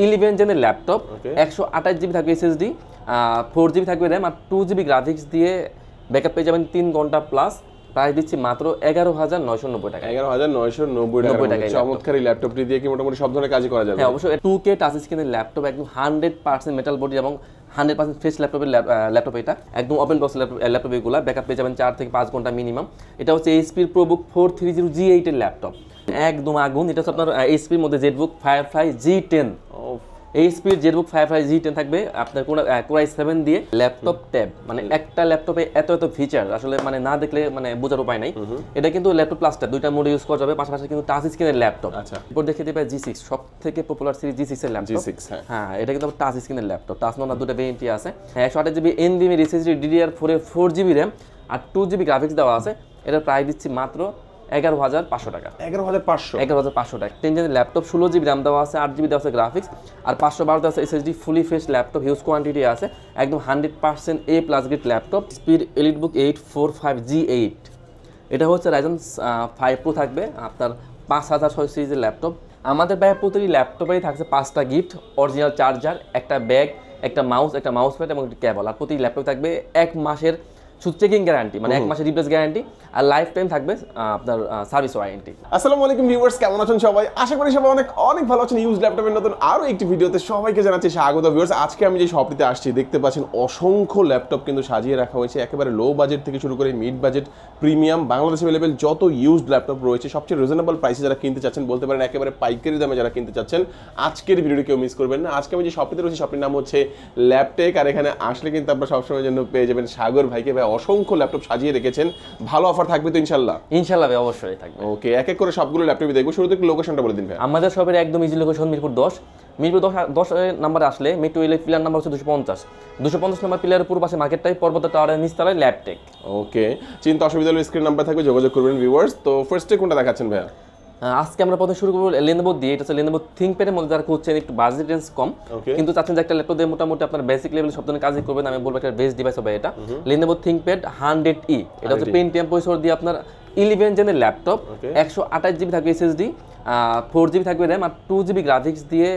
11 জেনের laptop, 128 GB থাকবে SSD, 4 GB থাকবে র্যাম আর 2 জিবি গ্রাফিক্স দিয়ে ব্যাকআপ পেয়ে যাবেন 3 ঘন্টা প্লাস। প্রাইস দিচ্ছি মাত্র 11,990 টাকা। 11,990 টাকা। চমৎকার এই ল্যাপটপটি দিয়ে কি মোটামুটি সব ধরনের কাজই করা যাবে? হ্যাঁ, অবশ্যই 2K টাচ স্ক্রিনের ল্যাপটপ, একদম 100% মেটাল বডি এবং 100% ফ্রেশ ল্যাপটপ এটা একদম ওপেন বক্স ল্যাপটপ এগুলো ব্যাকআপ পেয়ে যাবেন 4 থেকে 5 ঘন্টা মিনিমাম। এটা হচ্ছে এইচপির প্রোবুক 430G8 এর ল্যাপটপ, একদম আগুন। এটা হচ্ছে আপনার এইচপির মধ্যে জেটবুক ফায়ারফ্লাই G10, এইচপির জেটবুক ফায়ারফ্লাই G10 থাকবে আপনার Core i7 দিয়ে ল্যাপটপ ট্যাব, মানে একটা ল্যাপটপে এত ফিচার আসলে মানে না দেখলে মানে বোঝার উপায় নাই। এটা কিন্তু ল্যাপটপ প্লাস ট্যাব দুইটা মোডে ইউজ করা যাবে, পাশাপাশি কিন্তু টাচ স্ক্রিনের ল্যাপটপ। আচ্ছা, এরপর দেখে দিবে G6, সবথেকে পপুলার সিরিজ G6 এর ল্যাপটপ। হ্যাঁ, এটা কিন্তু টাচ স্ক্রিনের ল্যাপটপ, টাচ নোনা দুটো ভেরিয়েন্টই আছে। 128GB NVMe SSD DDR4 এর 4GB RAM আর 2GB গ্রাফিক্স দেওয়া আছে। এটা প্রাইস দিচ্ছি মাত্র 11,500 টাকা। 11,500 টাকা। 10 জেনের ল্যাপটপ, 16GB RAM দেওয়া আছে, 8GB দেওয়া আছে গ্রাফিক্স আর 512 দেওয়া আছে SSD, fully fresh laptop, huge quantity আছে, একদম 100% A+ grade laptop. Speed EliteBook 845G8, এটা হচ্ছে Ryzen 5 Pro থাকবে আপনার 5006 সিরিজের ল্যাপটপ। আমাদের ভাই প্রতিটি ল্যাপটপেই থাকছে 5টা গিফট, অরিজিনাল চার্জার, একটা ব্যাগ, একটা মাউস প্যাড এবং একটা কেবল। আর প্রতি ল্যাপটপ থাকবে 1 মাসের চেকিং গ্যারান্টি, মানে 1 মাসের রিপ্লেস গ্যারান্টি আর লাইফ টাইম থাকবে আপনার সার্ভিস ওয়ারেন্টি। আসসালামু আলাইকুম ভিউয়ার্স, কেমন আছেন সবাই? আশা করি সবাই অনেক ভালো আছেন। ইউজ ল্যাপটপের নতুন আরো একটি ভিডিওতে সবাইকে জানাচ্ছি স্বাগত। ভিউয়ার্স, আজকে আমি যে শপটিতে আসছি দেখতে পাচ্ছেন অসংখ্য ল্যাপটপ কিন্তু সাজিয়ে রাখা হয়েছে, একেবারে লো বাজেট থেকে শুরু করে মিড বাজেট, প্রিমিয়াম, বাংলাদেশে अवेलेबल যত ইউজড ল্যাপটপ রয়েছে সবচেয়ে রিজনেবল প্রাইসে যারা কিনতে চাচ্ছেন, বলতে পারেন একেবারে পাইকারি দামে যারা কিনতে চাচ্ছেন, আজকের ভিডিওটি কেউ মিস করবেন না। আজকে আমি যে শপটিতে রয়েছি শপটির নাম হচ্ছে ল্যাপটেক, আর এখানে আসলে কিন্তু আপনারা সবসময়ের জন্য পেয়ে যাবেন সাগর ভাইকে। ভাই অসংখ্য ল্যাপটপ সাজিয়ে রেখেছেন, ভালো অফার থাকবে তো ইনশাআল্লাহ? ইনশাআল্লাহ ভাই, অবশ্যই থাকবে। ওকে, এক এক করে সবগুলো ল্যাপটপ দেখবো। শুরুতে একটু লোকেশনটা বলে দিন ভাই। আমাদের শপের একদম ইজি লোকেশন মিরপুর 10 নম্বরে আসলে মেট্রো রেলের পিলার নাম্বার হচ্ছে 250 নম্বর পিলারের পূর্ব পাশে মার্কেটটাই, পর্বত টাওয়ারের নিচতলায় ল্যাপটেক। ওকে, চিন্তা অসুবিধা হলে স্ক্রিন নাম্বার থাকবে, যোগাযোগ করবেন ভিউয়ার্স। তো ফার্স্টে কোনটা দেখাচ্ছেন ভাইয়া? আজকে আমরা প্রথমে শুরু করবো Lenovo দিয়ে। এটা হচ্ছে Lenovo ThinkPad এর মধ্যে যারা খুঁজছেন একটু বাজেট রেঞ্জ কম কিন্তু চাচ্ছেন যে একটা ল্যাপটপ দিয়ে মোটামুটি আপনার বেসিক লেভেলে সব ধরনের কাজই করবেন, আমি বলবো একটা বেস্ট ডিভাইস হবে এটা Lenovo ThinkPad 100E। এটা হচ্ছে Pentium প্রসেসর দিয়ে আপনার 11 জেনের ল্যাপটপ, 128GB থাকবে SSD, 4GB থাকবে RAM আর 2GB গ্রাফিক্স দিয়ে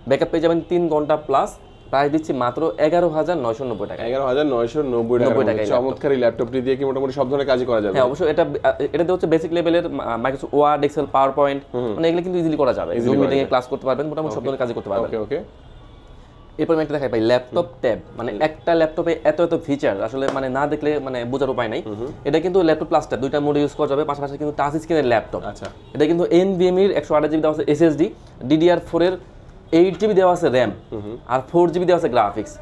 ব্যাকআপ পেয়ে যাবেন 3 ঘন্টা প্লাস। প্রাইস দিচ্ছি মাত্র 11,990 টাকা। 11,990 টাকা। চমৎকার এই ল্যাপটপটি দিয়ে কি মোটামুটি সব ধরনের কাজই করা যাবে? হ্যাঁ, অবশ্যই। এটাতে হচ্ছে বেসিক লেভেলের Microsoft Word, Excel, PowerPoint, মানে এগুলো কিন্তু ইজিলি করা যাবে। জুম মিটিং এ ক্লাস করতে পারবেন, মোটামুটি সব ধরনের কাজই করতে পারবেন। ওকে। এরপর আমি একটা দেখাই ভাই, ল্যাপটপ ট্যাব, মানে একটা ল্যাপটপে এত ফিচার আসলে মানে না দেখলে মানে বোঝার উপায় নাই। এটা কিন্তু ল্যাপটপ প্লাস ট্যাব দুইটা মোডে ইউজ করা যাবে, পাশাপাশি কিন্তু টাচ স্ক্রিনের ল্যাপটপ। আচ্ছা, এটা কিন্তু NVMe 128GB দেওয়া আছে SSD, DDR4 এর 8GB দেওয়া আছে RAM আর 4GB দেওয়া আছে গ্রাফিক্স।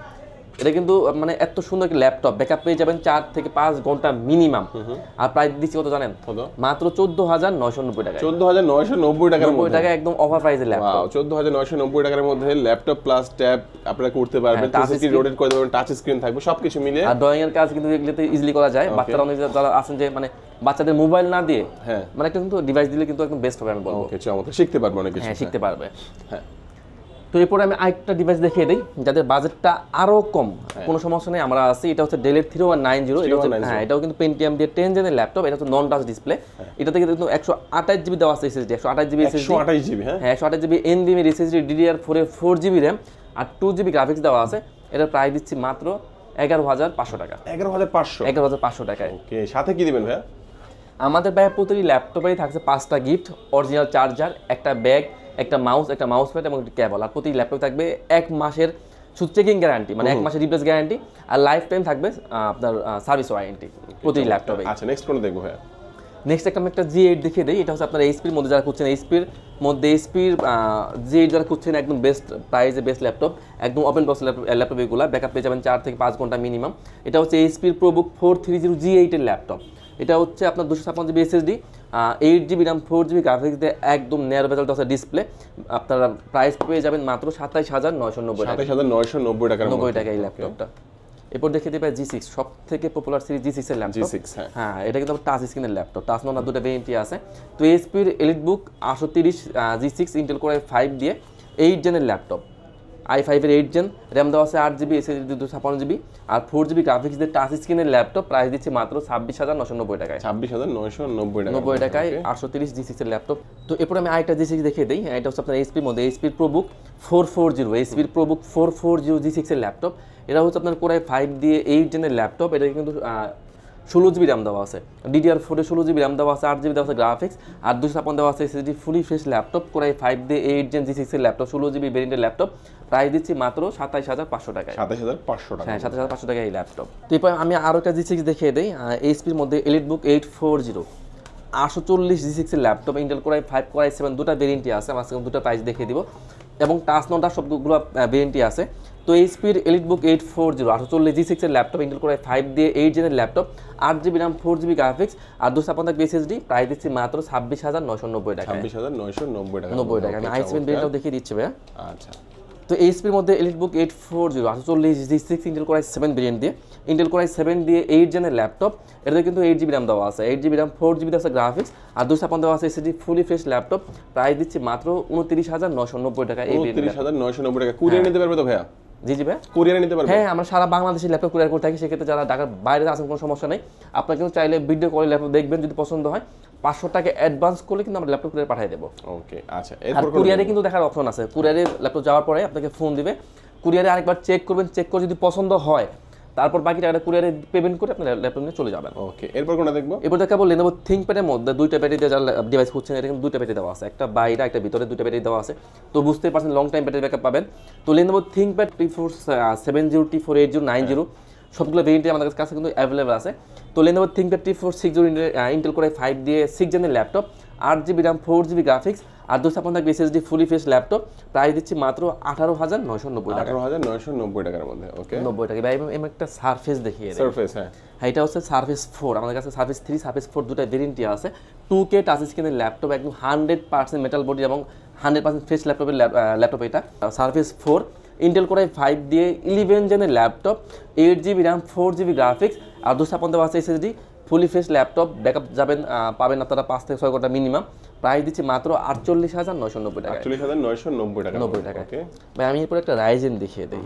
এটা কিন্তু মানে এত সুন্দর একটা ল্যাপটপ, ব্যাকআপ পেয়ে যাবেন 4 থেকে 5 ঘন্টা মিনিমাম। আর প্রাইস দিচ্ছি কত জানেন? মাত্র 14,990 টাকা। 14,990 টাকা, একদম অফার প্রাইসের ল্যাপটপ। 14,990 টাকার মধ্যে ল্যাপটপ প্লাস ট্যাব আপনারা করতে পারবেন, টাচ রোটেট করে দেবেন, টাচ স্ক্রিন থাকবে, সবকিছু মিলে। আর ড্রয়িং এর কাজ কিন্তু এগুলোতে ইজিলি করা যায়। বাচ্চারা অনেক যারা আছেন যে মানে বাচ্চাদের মোবাইল না দিয়ে মানে একটা কিন্তু ডিভাইস দিলে কিন্তু একদম বেস্ট হবে আমি বলবো। ওকে, চমৎকার, শিখতে পারবে অনেক কিছু। হ্যাঁ, শিখতে পারবে। হ্যাঁ, তো এরপরে আমি আরেকটা ডিভাইস দেখিয়ে দিই যাদের বাজেটটা আরো কম, কোনো সমস্যা নেই, আমরা আছি। এটা হচ্ছে Dell 3190। এটা হচ্ছে এটাও কিন্তু Pentium দিয়ে 10 জেনের ল্যাপটপ। এটা হচ্ছে নন টাচ ডিসপ্লে। এটাতে কিন্তু 128GB দেওয়া আছে SSD, 128GB SSD, 128GB। হ্যাঁ, 128GB NVMe SSD, DDR4 এর 4GB RAM আর 2GB গ্রাফিক্স দেওয়া আছে। এটার প্রাইস দিচ্ছি মাত্র 11,500 টাকা। 11,500 টাকায়। ওকে, সাথে কি দিবেন ভাইয়া? আমাদের ভাই প্রতিটি ল্যাপটপেই থাকছে 5টা গিফট, অরিজিনাল চার্জার, একটা ব্যাগ, একটা মাউস প্যাড এবং একটা কেবল। আর প্রতি ল্যাপটপে থাকবে 1 মাসের চেকিং গ্যারান্টি, মানে 1 মাসের রিপ্লেস গ্যারান্টি আর লাইফ টাইম থাকবে আপনার সার্ভিস ওয়ারেন্টি প্রতি ল্যাপটপে। আচ্ছা, নেক্সট কোন দেখবো ভাইয়া? নেক্সট একটা আমি একটা G8 দেখিয়ে দিই। এটা হচ্ছে আপনার এইচপির মধ্যে যারা খুঁজছেন, এইচপির G8 যারা খুঁজছেন একদম বেস্ট প্রাইসে বেস্ট ল্যাপটপ, একদম ওপেন বক্স ল্যাপটপ এগুলো ব্যাকআপ পেয়ে যাবেন 4 থেকে 5 ঘন্টা মিনিমাম। এটা হচ্ছে এইচপির প্রোবুক 430G8 এর ল্যাপটপ। এটা হচ্ছে আপনার 256GB SSD, 8GB RAM, 4GB graphics দিয়ে একদম ন্যারো বেজেল আছে ডিসপ্লে। আপনারা প্রাইস পেয়ে যাবেন মাত্র 27,990 টাকা। 27,990 টাকার মধ্যে টাকা এই ল্যাপটপটা। এরপর দেখে দিবে G6, সবথেকে পপুলার সিরিজ G6 এর ল্যাপটপ। হ্যাঁ, এটা কিন্তু টাচ স্ক্রিনের ল্যাপটপ, টাচ নোনা দুটো ভেরিয়েন্টই আছে। তো এইচপির EliteBook 830 G6 Intel Core i5 দিয়ে 8 জেনের ল্যাপটপ, i5 এর 8 জেন, র্যাম দেওয়া আছে 8GB, SSD 256GB, আর 4GB গ্রাফিক্স দিয়ে টাচ স্ক্রিনের ল্যাপটপ, প্রাইস দিচ্ছে মাত্র 26,990 টাকায়। 26,990 টাকা, 90 টাকায় 830 G6 এর ল্যাপটপ। তো এরপর আমি আরেকটা G6 দেখিয়ে দিই। এটা হচ্ছে আপনার এইচপির মধ্যে এইচপির প্রোবুক 440, এইচপির প্রোবুক 440 G6 এর ল্যাপটপ। এটা হচ্ছে আপনার কোরাই 5 দিয়ে 8 জেনের ল্যাপটপ। এটা কিন্তু 16GB র্যাম দেওয়া আছে, DDR4 16GB র্যাম দেওয়া আছে, 8GB দেওয়া আছে গ্রাফিক্স, আর 256 দেওয়া আছে SSD, fully fresh laptop, Core i 5 দিয়ে 8 জেন G6 এর ল্যাপটপ, 16GB ভেরিয়েন্টের ল্যাপটপ, প্রাইস দিচ্ছি মাত্র 27,500 টাকায়। 27,500 টাকা, হ্যাঁ 27,500 টাকায় এই ল্যাপটপ। তো এরপর আমি আরও একটা G6 দেখিয়ে দিই। এইচপির মধ্যে এলিটবুক 840 840 G6 এর ল্যাপটপ, ইন্টেল কোরাই 5 কোরাই 7 দুটা ভেরিয়েন্টই আছে। আমার দুটো প্রাইস দেখিয়ে দিব এবং টাচ নোটা সবগুলো ভেরিয়েন্টই আছে। তো এইচপির এলিটবুক 840 840 G6 এর ল্যাপটপ, ইন্টেল কোরাই 5 দিয়ে 8 জেনের laptop, 8GB RAM, 4GB graphics, আর 256 SSD, প্রাইস দিচ্ছি মাত্র 26,990 টাকা। 26,990 টাকা, 90 টাকা। আমি i7 ভেরিয়েন্টটাও দেখিয়ে দিচ্ছি ভাইয়া। আচ্ছা। তো এইচপির মধ্যে EliteBook 840 840 G6 Intel core i 7 variant দিয়ে, ইন্টেল কোরাই 7 দিয়ে 8 জেনের ল্যাপটপ। এটাতে কিন্তু 8GB র্যাম দেওয়া আছে, 8GB র্যাম, 4GB দেওয়া আছে গ্রাফিক্স, আর 256 দেওয়া আছে SSD, fully fresh laptop, price দিচ্ছি মাত্র 29,990 টাকা। এই 29,990 টাকা। কুরিয়ার নিতে পারবে তো ভাইয়া? জি ভাই, কুরিয়ারে নিতে পারবে? হ্যাঁ, আমরা সারা বাংলাদেশে ল্যাপটপ কুরিয়ার করে থাকি। সেক্ষেত্রে যারা ঢাকার বাইরে আছেন কোনো সমস্যা নেই, আপনারা কিন্তু চাইলে ভিডিও কলে ল্যাপটপ দেখবেন, যদি পছন্দ হয় 500 টাকা অ্যাডভান্স করলে কিন্তু আমরা ল্যাপটপ কুরিয়ার পাঠিয়ে দেবো। ওকে, আচ্ছা। আর কুরিয়ারে কিন্তু দেখার অপশন আছে, কুরিয়ারে ল্যাপটপ যাওয়ার পরে আপনাকে ফোন দিবে, কুরিয়ারে আরেকবার চেক করবেন, চেক করে যদি পছন্দ হয় তারপর বাকি টাকাটা কুরিয়ারে পেমেন্ট করে আপনার ল্যাপটপ নিয়ে চলে যাবেন। ওকে, এরপর কোনটা দেখবো? এরপর দেখাবো Lenovo ThinkPad-এর মধ্যে দুইটা ব্যাটারি দিয়ে যারা ডিভাইস খুঁজছেন, এটা কিন্তু দুইটা ব্যাটারি দেওয়া আছে, একটা বাইরে একটা ভিতরে, দুইটা ব্যাটারি দেওয়া আছে। তো বুঝতেই পারছেন লং টাইম ব্যাটারি ব্যাকআপ পাবেন। তো Lenovo ThinkPad T470, T480, 90 সবগুলো ভেরিয়েন্টে আমাদের কাছে কিন্তু অ্যাভেলেবল আছে। তো Lenovo ThinkPad T460 Intel Core i 5 দিয়ে 6 জেনের laptop, 8GB RAM, 4GB graphics, আর 256 SSD, fully fresh laptop, price দিচ্ছি মাত্র 18,990 টাকা। 18,990 টাকার মধ্যে। ওকে, 90 টাকা। ভাই আমি একটা সারফেস দেখিয়ে দিই। সারফেস, হ্যাঁ, এটা হচ্ছে সারফেস 4। আমাদের কাছে সারফেস 3, সারফেস 4 দুটো ভেরিয়েন্টই আছে। 2K টাচ স্ক্রিনের ল্যাপটপ, একদম 100% মেটাল বডি এবং 100% ফ্রেশ ল্যাপটপ এটা সারফেস 4, ইন্টেল কোরাই 5 দিয়ে 11 জেনের laptop, 8GB RAM, 4GB graphics, আর 256 আছে SSD, fully fresh laptop, backup পাবেন আপনারা 5 থেকে 6 ঘন্টা মিনিমাম। প্রাইস দিচ্ছি মাত্র 48,990 টাকা। 48,990 টাকা, 90 টাকা। ওকে ভাই আমি এরপর একটা রাইজেন দেখিয়ে দিই।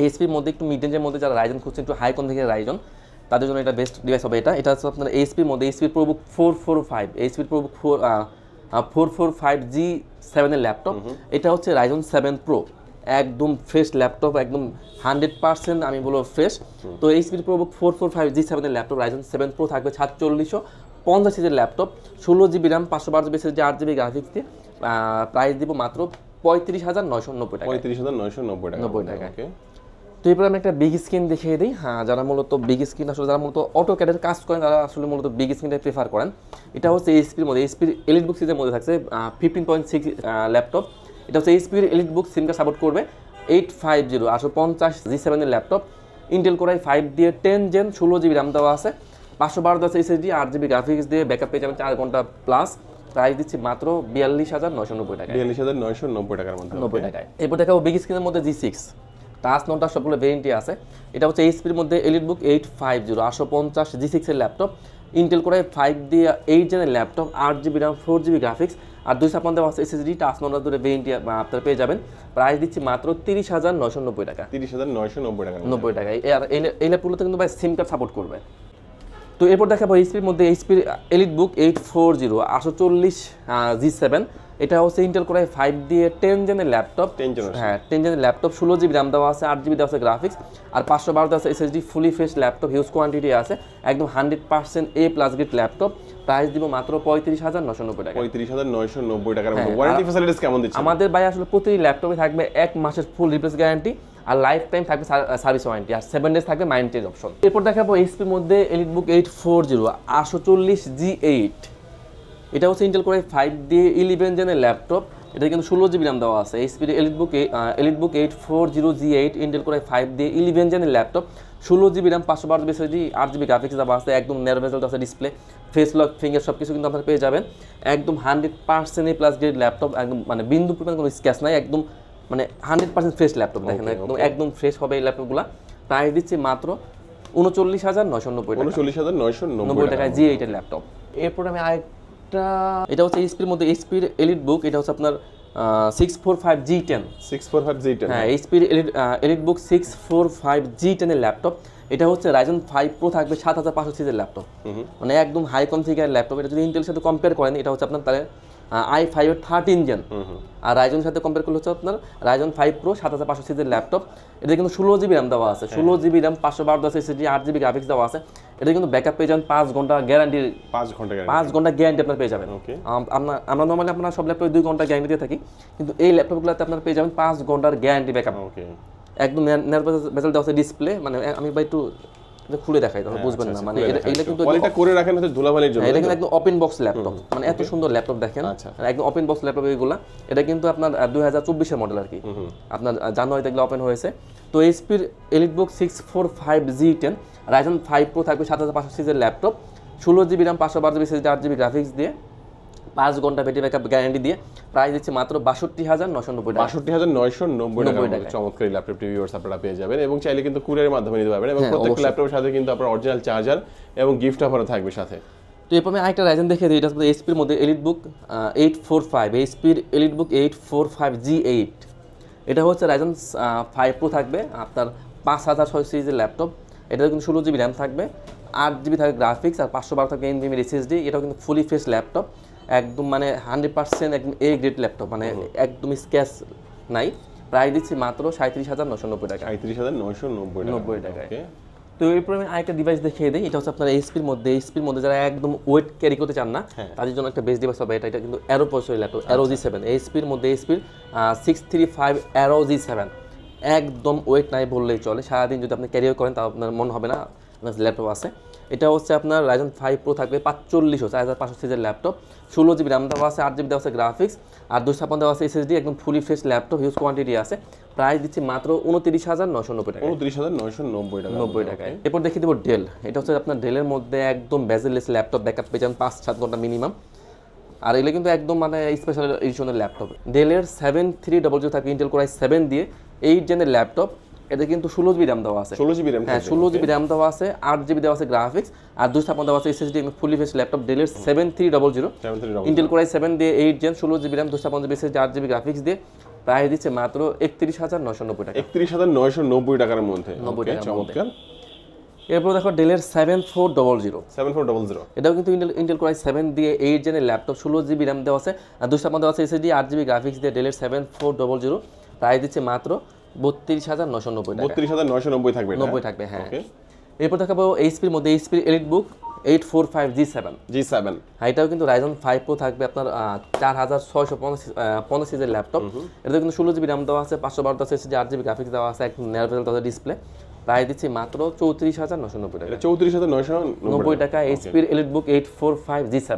এইচপির মধ্যে একটু মিড রেঞ্জের মধ্যে যারা রাইজেন খুঁজছেন, একটু হাই কোন থেকে রাইজন, তাদের জন্য এটা বেস্ট ডিভাইস হবে। এটা হচ্ছে আপনার এইচপির মধ্যে এইচপির প্রোবুক 445, এইচপির প্রোবুক 445 G7 এর ল্যাপটপ। এটা হচ্ছে রাইজন 7 প্রো, একদম ফ্রেশ ল্যাপটপ, একদম 100% আমি বলবো ফ্রেশ। তো এইচপির প্রোবুক 445 G7 এর ল্যাপটপ, রাইজন 7 প্রো থাকবে 4650 সিজের laptop, 16GB RAM, 512GB SSD, 8GB graphics দিয়ে, প্রাইস দিব মাত্র 35,990 টাকা। 35,990 টাকা। ওকে, তো এরপর আমি একটা বিগ স্ক্রিন দেখিয়ে দিই। হ্যাঁ, যারা মূলত বিগ স্ক্রিন আসলে যারা মূলত অটোক্যাডের কাজ করেন, তারা আসলে মূলত বিগ স্ক্রিনটাই প্রেফার করেন। এটা হচ্ছে এইচপির মধ্যে, এইচপির এলিটবুক সিরিজের মধ্যে থাকছে 15.6 ল্যাপটপ। এটা হচ্ছে এইচপির এলিটবুক সিম কার্ড সাপোর্ট করবে, 850 850 G7 এর ল্যাপটপ, ইন্টেল কোরাই 5 দিয়ে 10 জেন, 16GB র্যাম দেওয়া আছে, 512 আছে SSD, 8GB গ্রাফিক্স দিয়ে ব্যাকআপ পেয়ে যাবেন 4 ঘন্টা প্লাস। প্রাইস দিচ্ছি মাত্র 42,990 টাকা। 42,990 টাকার মধ্যে, 90 টাকায়। এরপর দেখাবো বিগ স্ক্রিনের মধ্যে G6 টাচ নোটা সবগুলো ভেরিয়েন্টই আছে। এটা হচ্ছে এইচপির মধ্যে এলিটবুক 850 850 G6 এর ল্যাপটপ, ইন্টেল কোরাই 5 দিয়ে 8 জেনের laptop, 8GB RAM, 4GB graphics, আর 256 SSD, টাচ নোটা দুটো ভেরিয়েন্টই আপনারা পেয়ে যাবেন। প্রাইস দিচ্ছি মাত্র 30,990 টাকা। 30,990 টাকা, 90 টাকায়। আর এই ল্যাপটপগুলোতে কিন্তু ভাই সিম কার্ড সাপোর্ট করবে। তো এরপর দেখাবো এইচপির মধ্যে এইচপির এলিটবুক 840 840 G7। এটা হচ্ছে ইন্টেল কোরাই 5 দিয়ে 10 জেনের ল্যাপটপ, 10 জেনের ল্যাপটপ, 16GB র্যাম দেওয়া আছে, 8GB দেওয়া আছে গ্রাফিক্স, আর 512 দেওয়া আছে SSD, fully fresh laptop, huge quantity আছে, একদম 100% A+ গ্রেড ল্যাপটপ। প্রাইস দিব মাত্র 35,990 টাকা। 35,990 টাকার মধ্যে। ওয়ারেন্টি ফ্যাসিলিটিস কেমন দিচ্ছে? আমাদের ভাই আসলে প্রতি ল্যাপটপে থাকবে 1 মাসের ফুল রিপ্লেস গ্যারান্টি, আর লাইফ টাইম থাকবে সার্ভিস ওয়ারেন্টি, আর 7 ডেজ থাকবে মাইন্টেজ অপশন। এরপর দেখাবো এইচপির মধ্যে এলিটবুক 840 840 G8। এটা হচ্ছে ইন্টেল কোরাই 5 দিয়ে 11 জেনের ল্যাপটপ, এটা কিন্তু 16GB র্যাম দেওয়া আছে। এইচপির এলিটবুক 840 G8, ইন্টেল কোরাই 5 দিয়ে 11 জেনের laptop, 16GB RAM, 512 SSD, 8GB graphics দেওয়া আছে, একদম ন্যারো বেজেল আছে ডিসপ্লে, ফেস লক, ফিঙ্গার সব কিছু কিন্তু আপনারা পেয়ে যাবেন। একদম 100% A+ গ্রেড ল্যাপটপ, একদম মানে বিন্দু পরিমাণ কোনো স্ক্র্যাচ নাই, একদম মানে 100% ফ্রেশ ল্যাপটপ। দেখেন একদম ফ্রেশ হবে এই ল্যাপটপগুলো। প্রাইস দিচ্ছি মাত্র 39,990 টাকা। 39,990 টাকায় G8 এর ল্যাপটপ। এরপর আমি এটা হচ্ছে এইচপির মধ্যে এইচপির এলিটবুক, এটা হচ্ছে আপনার 645G10 645G10 হ্যাঁ এইচপির এলিটবুক 645G10 এর ল্যাপটপ। এটা হচ্ছে Ryzen 5 Pro থাকবে 7500 সিরিজের ল্যাপটপ, মানে একদম হাই কনফিগার ল্যাপটপ। এটা যদি ইন্টেলের সাথে কম্পেয়ার করেন, এটা হচ্ছে আপনার তাহলে i5 এর 13 জেন, আর রাইজনের সাথে কম্পেয়ার করলে হচ্ছে আপনার Ryzen 5 Pro 7500 সিরিজের ল্যাপটপ। এটা কিন্তু 16GB র্যাম দেওয়া আছে, 16GB RAM 512 SSD 8GB graphics দেওয়া আছে। এটা কিন্তু ব্যাকআপ পেয়ে যাবেন 5 ঘন্টা গ্যারান্টি, 5 ঘন্টা গ্যারান্টি আপনার পেয়ে যাবেন। আমরা নর্মালি আপনার সব ল্যাপটপে 2 ঘন্টা গ্যারান্টি দিয়ে থাকি, কিন্তু এই ল্যাপটপগুলোতে আপনার পেয়ে যাবেন 5 ঘন্টার গ্যারান্টি ব্যাকআপ। একদম বেজেল দেওয়া আছে ডিসপ্লে, মানে আমি ভাই একটু খুলে দেখাই তাহলে বুঝবেন না, মানে এটা কিন্তু কোয়ালিটি করে রাখেন হচ্ছে ধুলাবালির জন্য। এটা কিন্তু একদম ওপেন বক্স ল্যাপটপ, মানে এত সুন্দর ল্যাপটপ দেখেন, একদম ওপেন বক্স ল্যাপটপ এগুলা। এটা কিন্তু আপনার 2024 এর মডেল আর কি, আপনার জানুয়ারিতে এগুলো ওপেন হয়েছে। তো এইচপির এলিটবুক 645G10 Ryzen 5 Pro থাকবে 7500 সিরিজের laptop, 16GB RAM 512GB SSD 8GB graphics দিয়ে, 5 ঘন্টা ব্যাটারি ব্যাকআপ গ্যারান্টি দিয়ে। প্রাইস দিচ্ছে মাত্র 62990 টাকা। 62990 টাকা চমৎকার এই ল্যাপটপটি ভিউয়ার্স আপনারা পেয়ে যাবেন, এবং চাইলে কিন্তু কুরিয়ারের মাধ্যমে নিতে পারবেন, এবং প্রত্যেকটা ল্যাপটপের সাথে কিন্তু আপনার অরিজিনাল চার্জার এবং গিফট অফারও থাকবে সাথে। তো এরপর আমি আরেকটা রাইজেন দেখে দিই, এটা হচ্ছে এইচপির মধ্যে এলিটবুক 845, এইচপির এলিটবুক 845G8। এটা হচ্ছে Ryzen 5 Pro থাকবে আপনার 5600 সিরিজের ল্যাপটপ। এটা কিন্তু 16GB র্যাম থাকবে, 8GB থাকবে গ্রাফিক্স, আর 512 থাকবে NVMe SSD। এটাও কিন্তু ফুলি ফ্রেশ ল্যাপটপ, একদম মানে 100% একদম A গ্রেড ল্যাপটপ, মানে একদম স্ক্র্যাচ নাই। প্রাইস দিচ্ছি মাত্র 37990 টাকা। 37990 টাকায়। তো এরপর আমি আরেকটা ডিভাইস দেখিয়ে দিই, এটা হচ্ছে আপনার এইচপির মধ্যে যারা একদম ওয়েট ক্যারি করতে চান না, তাদের জন্য একটা বেস্ট ডিভাইস হবে এটা। কিন্তু arrow processor laptop, arrow G7 এইচপির মধ্যে, এইচপির 635 অ্যারো G7, একদম ওয়েট নাই বললেই চলে। সারাদিন যদি আপনি ক্যারিও করেন তাও আপনার মনে হবে না আপনার ল্যাপটপ আছে। এটা হচ্ছে আপনার Ryzen 5 Pro থাকবে 4500 সিরিজের ল্যাপটপ, 16GB র্যাম দেওয়া আছে, 8GB দেওয়া আছে গ্রাফিক্স, আর 256 দেওয়া আছে SSD, একদম fully fresh laptop, huge quantity আছে। প্রাইস দিচ্ছি মাত্র 29990 টাকা। 29990 টাকায়। এরপর দেখিয়ে দেবো ডেল। এটা হচ্ছে আপনার ডেলের মধ্যে একদম বেজেলেস ল্যাপটপ, ব্যাকআপ পেয়ে যান 5-7 ঘন্টা মিনিমাম, আর এগুলো কিন্তু একদম মানে স্পেশাল এডিশনের ল্যাপটপ। ডেলের 7300 থাকে ইন্টেল কোর i7 দিয়ে 8 জেনের ল্যাপটপ। এটা কিন্তু 16GB র্যাম দেওয়া আছে, 16GB র্যাম, হ্যাঁ 16GB র্যাম দেওয়া আছে, 8GB দেওয়া আছে গ্রাফিক্স, আর 256 দেওয়া আছে SSD, ফুলি ফ্রেশ ল্যাপটপ। ডেলের 7300 ইন্টেল কোর i7 দিয়ে 8 gen, 16GB RAM, 256GB SSD, 8GB graphics দিয়ে। প্রাইস দিচ্ছে মাত্র 31990 টাকা। 31990 টাকার মধ্যে, চমৎকার। এরপর দেখো ডেলের 7400, এটাও কিন্তু ইন্টেল কোর i7 দিয়ে 8 জেনের ল্যাপটপ, 16GB র্যাম দেওয়া আছে, আর 256 দেওয়া আছে SSD, 8GB গ্রাফিক্স দিয়ে। ডেলের 7400 প্রাইস দিচ্ছে মাত্র 32990 টাকা। 32990 থাকবে, 90 থাকবে, হ্যাঁ। এরপর দেখাবো এইচপির মধ্যে, এইচপির এলিটবুক 845G7, হ্যাঁ এটাও কিন্তু Ryzen 5 Pro থাকবে আপনার 4650 সিরিজের ল্যাপটপ। এটা কিন্তু 16GB র্যাম দেওয়া আছে, 512 SSD, 8GB গ্রাফিক্স দেওয়া আছে, একদম ন্যারো ডিসপ্লে। প্রাইস দিচ্ছি মাত্র 34990 টাকা। 34990 টাকা এইচপির এলিটবুক 845G7।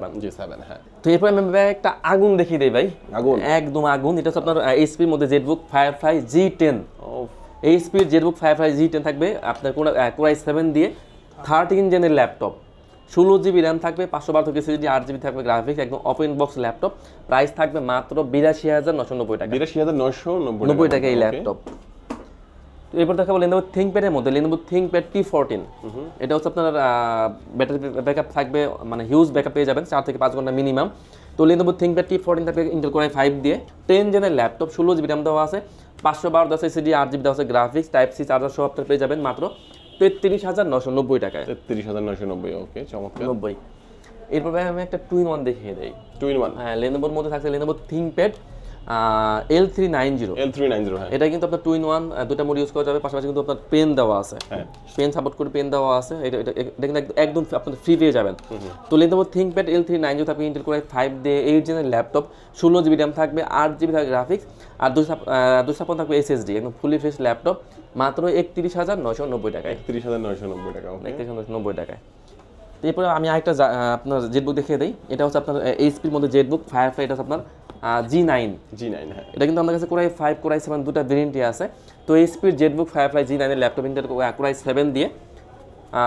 হ্যাঁ। তো এরপর আমি একটা আগুন দেখিয়ে দেই ভাই, আগুন, একদম আগুন। এটা হচ্ছে আপনার এইচপির মধ্যে জেটবুক Firefly G10। এইচপির জেটবুক Firefly G10 থাকবে আপনার কোর i7 দিয়ে 13 জেনের ল্যাপটপ, 16GB র্যাম থাকবে, 512 SSD, 8GB থাকবে গ্রাফিক্স, একদম ওপেন বক্স ল্যাপটপ। প্রাইস থাকবে মাত্র 82990 টাকা। 82990 টাকা এই ল্যাপটপ। তো এরপর দেখাবো Lenovo ThinkPad-এর মধ্যে Lenovo ThinkPad T14। এটা হচ্ছে আপনার ব্যাটারি ব্যাকআপ থাকবে, মানে হিউজ ব্যাকআপ পেয়ে যাবেন, 4 থেকে 5 ঘন্টা মিনিমাম। তো Lenovo ThinkPad T14 থাকবে ইন্টেল কোর i5 দিয়ে 10 জেনের ল্যাপটপ, 16GB র্যাম দেওয়া আছে, 512 SSD, 8GB দেওয়া আছে গ্রাফিক্স, Type-C চার্জার সহ আপনার পেয়ে যাবেন মাত্র 33990 টাকায়। 33990, ওকে, চমৎকার। 90। এরপর আমি একটা 2-in-1 দেখিয়ে দেই। 2-in-1, হ্যাঁ, Lenovoর মধ্যে থাকছে Lenovo ThinkPad L390। হ্যাঁ, এটা কিন্তু আপনার 2-in-1, দুটো মোড ইউজ করা যাবে, পাশাপাশি কিন্তু আপনার পেন দেওয়া আছে, পেন সাপোর্ট করে পেন দেওয়া আছে। এটা কিন্তু একদম আপনার ফ্রি পেয়ে যাবেন। তো Lenovo ThinkPad L390 থাকবে ইন্টেল কোর i5 দিয়ে 8 জেনের ল্যাপটপ, 16GB র্যাম থাকবে, 8GB থাকবে গ্রাফিক্স, আর 256 থাকবে SSD, একদম ফুলি ফ্রেশ ল্যাপটপ, মাত্র 31990 টাকায়। 31990 টাকা, ওকে, 31990 টাকায়। এরপরে আমি আরেকটা আপনার জেটবুক দেখিয়ে দিই। এটা হচ্ছে আপনার এইচপির মধ্যে জেটবুক Firefly, এটা হচ্ছে আপনার G9। হ্যাঁ, এটা কিন্তু আমাদের কাছে কোর i5 কোর i7 দুটো ভেরিয়েন্টই আছে। তো এইচপির জেটবুক Firefly G9 এর ল্যাপটপ, ইন্টেল কোর i7 দিয়ে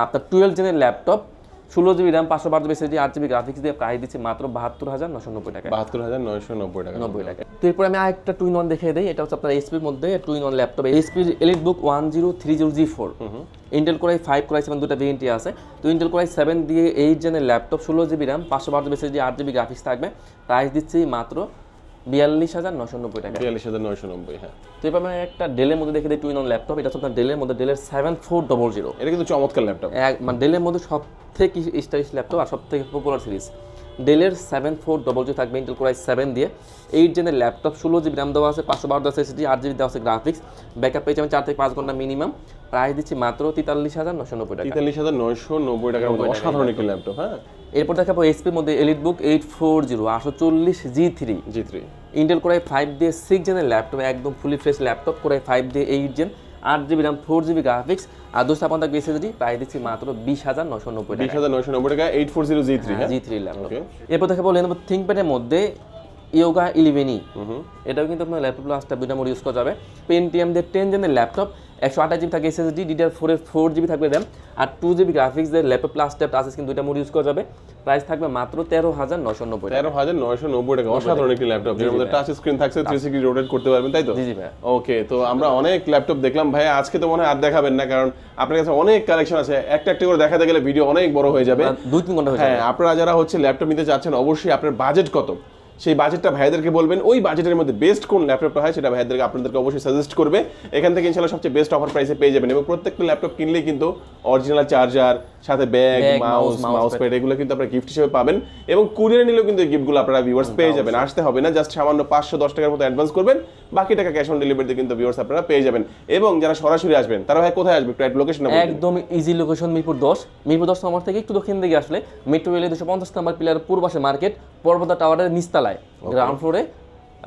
আপনার 12 জেনের laptop, 16GB RAM, 512 SSD, 8GB graphics দিয়ে। প্রাইস দিচ্ছি মাত্র 72990 টাকা। 72990 টাকা, 90 টাকা। তো এরপরে আমি আরেকটা 2-in-1 দেখিয়ে দিই। এটা হচ্ছে আপনার এইচপির মধ্যে 2-in-1 ল্যাপটপ, এইচপির EliteBook 1030G4। Intel Core i5 Core i7 দুটো ভেরিয়েন্টই আছে। তো ইন্টেল কোর i7 দিয়ে 8 জেনের laptop, 16GB RAM, 512 SSD, 8GB graphics থাকবে। প্রাইস দিচ্ছি মাত্র 42,990 টাকা। 42,990, হ্যাঁ। তো এবার আমি একটা ডেলের মধ্যে দেখে দিই টুইন অন ল্যাপটপ। এটা হচ্ছে আপনার ডেলের মধ্যে ডেলের 7400। এটা কিন্তু চমৎকার ল্যাপটপ। মানে ডেলের মধ্যে সব থেকে স্টাইলিশ ল্যাপটপ আর সব থেকে পপুলার সিরিজ ডেলের 7400 থাকবে ইন্টেল কোর i7 দিয়ে 8 জেনের ল্যাপটপ। 16GB র্যাম দেওয়া আছে, 512 SSD, 8GB দেওয়া আছে গ্রাফিক্স, ব্যাকআপ পেয়ে যাবেন 4 থেকে 5 ঘন্টা মিনিমাম। প্রাইস দিচ্ছি মাত্র 43,990 টাকা। 43,990 টাকার মধ্যে অসাধারণ একটি ল্যাপটপ, হ্যাঁ। এরপর দেখাবো এইচপির মধ্যে EliteBook 840 840 G3 Intel Core i5 দিয়ে 6 জেনের ল্যাপটপ, একদম fully fresh laptop. Core i5 দিয়ে 8 gen, 8GB RAM, 4GB graphics আর 256 থাকবে SSD। প্রাইস দিচ্ছি মাত্র 20,990 টাকা। 20,990 টাকা 840 G3, হ্যাঁ, G3 ল্যাপটপ। এরপর দেখাবো Lenovo ThinkPad-এর মধ্যে ইয়োগা 11E। এটাও কিন্তু আপনার ল্যাপটপ লাস্টটা 2টা মোড ইউজ করা যাবে। Pentium দিয়ে 10 জেনের ল্যাপটপ, 128GB থাকে SSD, DDR4 এর 4GB থাকবে র্যাম আর 2GB গ্রাফিক্স দিয়ে laptop plus tab touch screen 2টা মোড ইউজ করা যাবে। প্রাইস থাকবে মাত্র 13,990 টাকা। 13,990 টাকা, অসাধারণ একটি ল্যাপটপ যেটার মধ্যে টাচ স্ক্রিন থাকছে, 360 রোটেট করতে পারবেন, তাই তো? জি ভাই। ওকে, তো আমরা অনেক ল্যাপটপ দেখলাম ভাই, আজকে তো মনে হয় আর দেখাবেন না, কারণ আপনার কাছে অনেক কালেকশন আছে। একটা একটা করে দেখাতে গেলে ভিডিও অনেক বড় হয়ে যাবে, 2-3 ঘন্টা হয়ে যাবে। হ্যাঁ, আপনারা যারা হচ্ছে ল্যাপটপ নিতে চাচ্ছেন, অবশ্যই আপনার বাজেট কত সেই বাজেটটা ভাইদেরকে বলবেন। ওই বাজেটের মধ্যে বেস্ট কোন ল্যাপটপটা হয় সেটা ভাইদেরকে আপনাদেরকে অবশ্যই সাজেস্ট করবে। এখান থেকে ইনশাআল্লাহ সবচেয়ে বেস্ট অফার প্রাইসে পেয়ে যাবেন। এবং প্রত্যেকটা ল্যাপটপ কিনলেই কিন্তু অরিজিনাল চার্জার, সাথে ব্যাগ, মাউস প্যাড এগুলো কিন্তু আপনারা গিফট হিসেবে পাবেন। এবং কুরিয়ারে নিলেও কিন্তু এই গিফটগুলো আপনারা ভিউয়ার্স পেয়ে যাবেন। আসতে হবে না, জাস্ট সামান্য 510 টাকার মতো অ্যাডভান্স করবেন, বাকি টাকা ক্যাশ অন ডেলিভারিতে কিন্তু ভিউয়ার্স আপনারা পেয়ে যাবেন। এবং যারা সরাসরি আসবেন তারা ভাই কোথায় আসবে, একটু লোকেশনটা বলুন। একদম ইজি লোকেশন মিরপুর 10 নম্বর থেকে একটু দক্ষিণ দিকে আসলে মেট্রো রেলের 250 নম্বর পিলার পূর্ব পাশে মার্কেট, পর্বতা টাওয়ারের নিচতলায় গ্রাউন্ড ফ্লোরে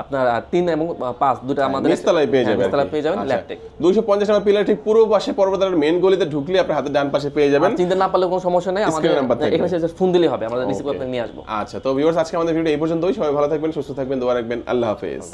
আপনার 3 এবং 5 দুটো আমাদের নিচতলায় পেয়ে যাবেন। নিচতলায় পেয়ে যাবেন ল্যাপটপ। 250 নম্বর পিলার ঠিক পূর্ব পাশে পর্বতার মেইন গলিতে ঢুকলে আপনার হাতে ডান পাশে পেয়ে যাবেন। চিন্তা না পারলে কোনো সমস্যা নেই, আমাদের এখানে জাস্ট ফোন দিলেই হবে, আমরা রিসিভ করে নিয়ে আসবো। আচ্ছা, তো ভিউয়ার্স আজকে আমাদের ভিডিও এই পর্যন্তই। সবাই ভালো থাকবেন, সুস্থ থাকবেন, দোয়া রাখবেন। আল্লাহ হাফেজ।